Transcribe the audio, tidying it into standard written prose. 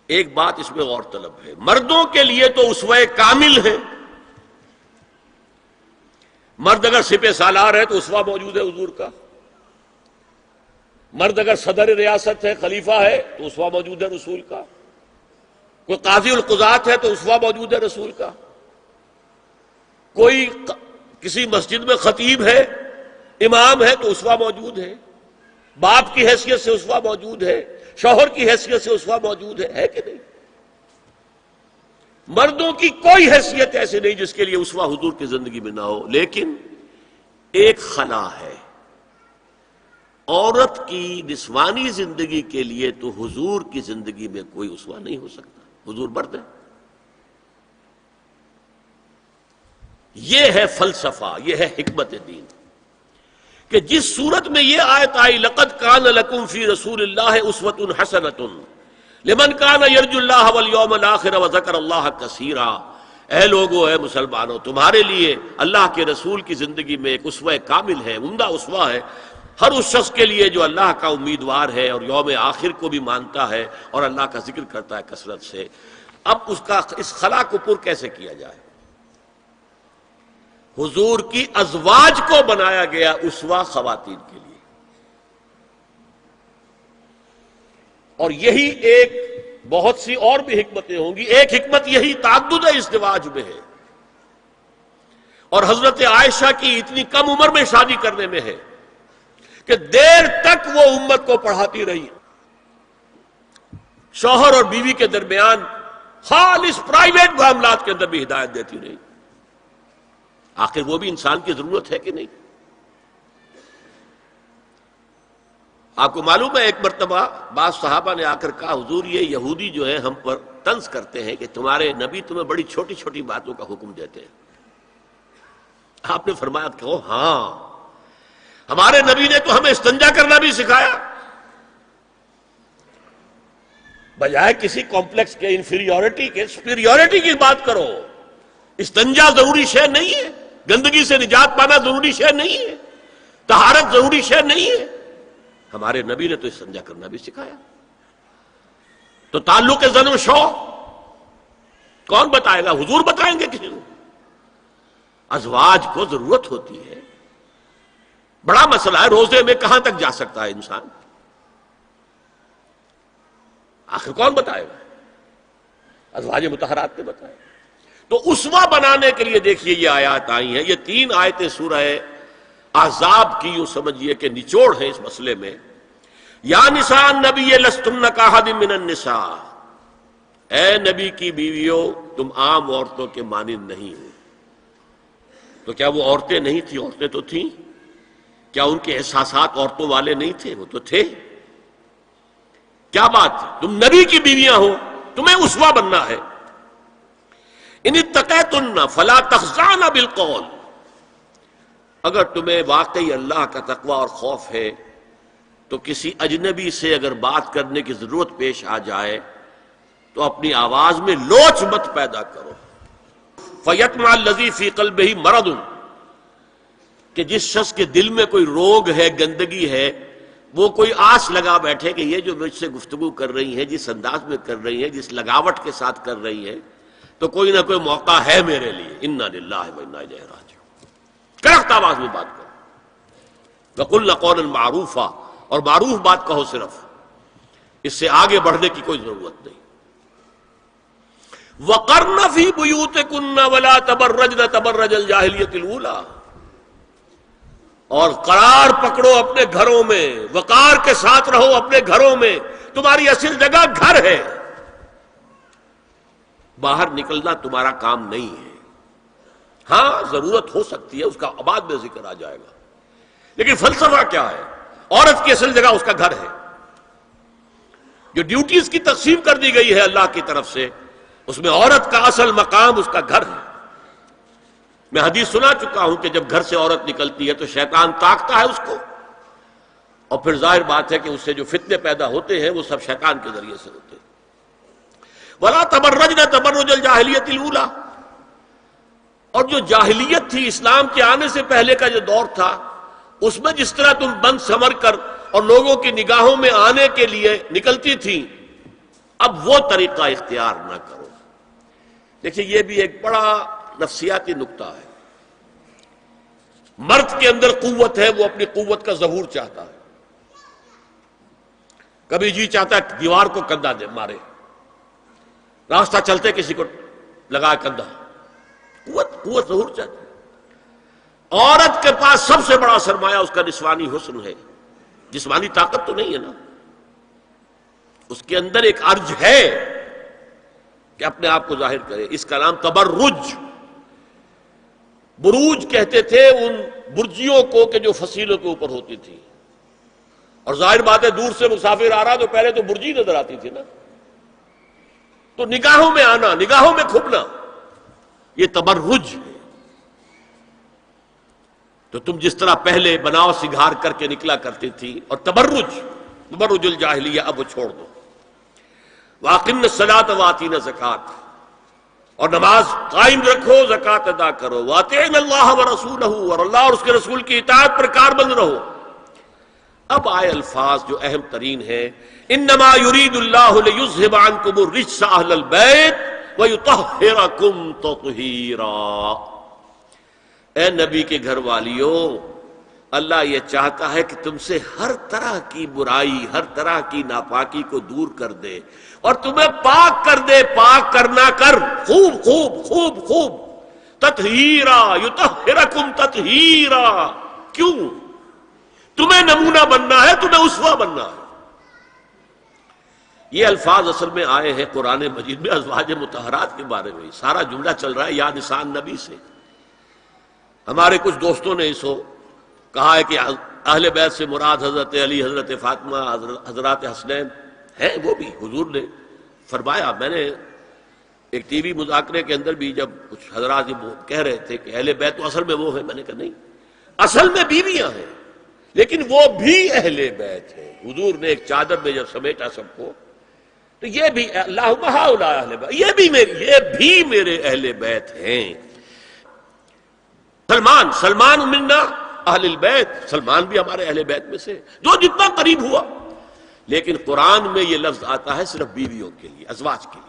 ایک بات اس میں غور طلب ہے، مردوں کے لیے تو اسوہ کامل ہے، مرد اگر سپہ سالار ہے تو اسوہ موجود ہے حضور کا، مرد اگر صدر ریاست ہے، خلیفہ ہے تو اسوہ موجود ہے رسول کا، کوئی قاضی القضات ہے تو اسوہ موجود ہے رسول کا، کوئی کسی مسجد میں خطیب ہے، امام ہے تو اسوہ موجود ہے، باپ کی حیثیت سے اسوہ موجود ہے، شوہر کی حیثیت سے اسوہ موجود ہے کہ نہیں؟ مردوں کی کوئی حیثیت ایسی نہیں جس کے لیے اسوہ حضور کی زندگی میں نہ ہو، لیکن ایک خلا ہے، عورت کی نسوانی زندگی کے لیے تو حضور کی زندگی میں کوئی اسوہ نہیں ہو سکتا، حضور مرد ہے۔ یہ ہے فلسفہ، یہ ہے حکمت دین، کہ جس صورت میں یہ آیت آئی لقد کان لکم فی رسول اللہ اسوۃ حسنۃ لمن کان یرجو اللہ والیوم الآخر وذکر اللہ کثیرا، اے لوگو، اے مسلمانوں، تمہارے لیے اللہ کے رسول کی زندگی میں ایک اسوہ کامل ہے، عمدہ اسوہ ہے، ہر اس شخص کے لیے جو اللہ کا امیدوار ہے اور یوم آخر کو بھی مانتا ہے اور اللہ کا ذکر کرتا ہے کثرت سے۔ اب اس خلا کو پر کیسے کیا جائے؟ حضور کی ازواج کو بنایا گیا اسوہ خواتین کے لیے، اور یہی ایک بہت سی اور بھی حکمتیں ہوں گی۔ ایک حکمت یہی تعدد ازدواج میں ہے، اور حضرت عائشہ کی اتنی کم عمر میں شادی کرنے میں ہے کہ دیر تک وہ امت کو پڑھاتی رہی، شوہر اور بیوی کے درمیان خالص پرائیویٹ معاملات کے اندر بھی ہدایت دیتی رہی۔ آخر وہ بھی انسان کی ضرورت ہے کہ نہیں؟ آپ کو معلوم ہے ایک مرتبہ بعض صحابہ نے آ کر کہا، حضور یہ یہودی جو ہے ہم پر طنز کرتے ہیں کہ تمہارے نبی تمہیں بڑی چھوٹی چھوٹی باتوں کا حکم دیتے ہیں۔ آپ نے فرمایا کہ ہاں، ہمارے نبی نے تو ہمیں استنجا کرنا بھی سکھایا، بجائے کسی کمپلیکس کے انفیریورٹی کے سپیریورٹی کی بات کرو۔ استنجا ضروری شے نہیں ہے، گندگی سے نجات پانا ضروری شے نہیں ہے، طہارت ضروری شے نہیں ہے، ہمارے نبی نے تو استنجا کرنا بھی سکھایا۔ تو تعلق زن و شو کون بتائے گا؟ حضور بتائیں گے کسی کو؟ ازواج کو ضرورت ہوتی ہے، بڑا مسئلہ ہے، روزے میں کہاں تک جا سکتا ہے انسان؟ آخر کون بتائے گا؟ ازواج مطہرات نے بتایا۔ تو اسوہ بنانے کے لیے دیکھیے یہ آیات آئی ہیں، یہ 3 آیتیں سورہ احزاب کی یوں سمجھیے کہ نچوڑ ہے اس مسئلے میں۔ یا نساء النبی لستن کاحد من النساء، اے نبی کی بیویوں تم عام عورتوں کے مانند نہیں ہو۔ تو کیا وہ عورتیں نہیں تھیں؟ عورتیں تو تھیں۔ کیا ان کے احساسات عورتوں والے نہیں تھے؟ وہ تو تھے۔ کیا بات ہے؟ تم نبی کی بیویاں ہو، تمہیں اسوہ بننا ہے۔ ان اتقیتن فلا تخضعن بالقول، اگر تمہیں واقعی اللہ کا تقوی اور خوف ہے تو کسی اجنبی سے اگر بات کرنے کی ضرورت پیش آ جائے تو اپنی آواز میں لوچ مت پیدا کرو۔ فیطمع الذی فی قلبہ مرض، کہ جس شخص کے دل میں کوئی روگ ہے، گندگی ہے، وہ کوئی آس لگا بیٹھے کہ یہ جو مجھ سے گفتگو کر رہی ہیں، جس انداز میں کر رہی ہیں، جس لگاوٹ کے ساتھ کر رہی ہیں، تو کوئی نہ کوئی موقع ہے میرے لیے۔ انا للہ و انا الیہ راجعون، کرخت آواز میں بات کرو۔ وقلن قولا معروفا، اور معروف بات کہو، صرف اس سے آگے بڑھنے کی کوئی ضرورت نہیں۔ وقرن فی بیوتکن ولا تبرجن تبرج الجاہلیۃ الاولی، اور قرار پکڑو اپنے گھروں میں، وقار کے ساتھ رہو اپنے گھروں میں، تمہاری اصل جگہ گھر ہے، باہر نکلنا تمہارا کام نہیں ہے۔ ہاں ضرورت ہو سکتی ہے، اس کا بعد میں ذکر آ جائے گا، لیکن فلسفہ کیا ہے؟ عورت کی اصل جگہ اس کا گھر ہے۔ جو ڈیوٹیز کی تقسیم کر دی گئی ہے اللہ کی طرف سے، اس میں عورت کا اصل مقام اس کا گھر ہے۔ میں حدیث سنا چکا ہوں کہ جب گھر سے عورت نکلتی ہے تو شیطان تاکتا ہے اس کو، اور پھر ظاہر بات ہے کہ اس سے جو فتنے پیدا ہوتے ہیں وہ سب شیطان کے ذریعے سے ہوتے ہیں۔ وَلَا تَبَرَّجْنَ تَبَرُّجَ الْجَاهِلِيَّةِ الْأُولَىٰ، اور جو جاہلیت تھی، اسلام کے آنے سے پہلے کا جو دور تھا، اس میں جس طرح تم بند سمر کر اور لوگوں کی نگاہوں میں آنے کے لیے نکلتی تھی، اب وہ طریقہ اختیار نہ کرو. دیکھیے یہ بھی ایک بڑا نفسیاتی نکتہ ہے. مرد کے اندر قوت ہے، وہ اپنی قوت کا ظہور چاہتا ہے. کبھی جی چاہتا ہے دیوار کو کندھا دے مارے، راستہ چلتے کسی کو لگا کندھا. قوت ظہور چاہتا ہے. عورت کے پاس سب سے بڑا سرمایہ اس کا نسوانی حسن ہے، جسمانی طاقت تو نہیں ہے نا. اس کے اندر ایک ارج ہے کہ اپنے آپ کو ظاہر کرے. اس کا نام تبرج. بروج کہتے تھے ان برجیوں کو کہ جو فصیلوں کے اوپر ہوتی تھی. اور ظاہر بات ہے دور سے مسافر آ رہا تو پہلے تو برجی نظر آتی تھی نا. تو نگاہوں میں آنا، نگاہوں میں کھپنا، یہ تبرج ہے. تو تم جس طرح پہلے بناؤ سنگھار کر کے نکلا کرتی تھی، اور تبرج الجاہلیہ اب وہ چھوڑ دو. وَأَقِمْنَ الصَّلَاةَ وَآتِينَ الزَّكَاةَ، اور نماز قائم رکھو، زکوٰۃ ادا کرو. وَأَطِيعْنَ اللَّهَ وَرَسُولَهُ، اور اللہ اور اس کے رسول کی اطاعت پر کاربند رہو. اب آئے الفاظ جو اہم ترین ہیں. انما یرید اللہ لیذھب عنکم الرجس اہل البیت ویطہرکم تطہیرا. اے نبی کے گھر والیوں، اللہ یہ چاہتا ہے کہ تم سے ہر طرح کی برائی، ہر طرح کی ناپاکی کو دور کر دے اور تمہیں پاک کر دے. پاک کرنا کر خوب خوب خوب خوب. تطہیرا، یطہرکم تطہیرا. کیوں؟ تمہیں نمونہ بننا ہے، تمہیں اسوہ بننا ہے. یہ الفاظ اصل میں آئے ہیں قرآن مجید میں ازواج مطہرات کے بارے میں. سارا جملہ چل رہا ہے یا نساء نبی سے. ہمارے کچھ دوستوں نے اس کو کہا ہے کہ اہل بیت سے مراد حضرت علی، حضرت فاطمہ، حضرات حسنین ہیں. وہ بھی حضور نے فرمایا. میں نے ایک ٹی وی مذاکرے کے اندر بھی جب کچھ حضرات یہ کہہ رہے تھے کہ اہل بیت تو اصل میں وہ ہیں، میں نے کہا نہیں، اصل میں بیویاں ہیں لیکن وہ بھی اہل بیت ہے. حضور نے ایک چادر میں جب سمیٹا سب کو تو یہ بھی اللہم ہؤلاء اہل بیت، یہ بھی میرے اہل بیت ہیں. سلمان منا اہل البیت، سلمان بھی ہمارے اہل بیت میں سے، جو جتنا قریب ہوا. لیکن قرآن میں یہ لفظ آتا ہے صرف بیویوں کے لیے، ازواج کے لیے.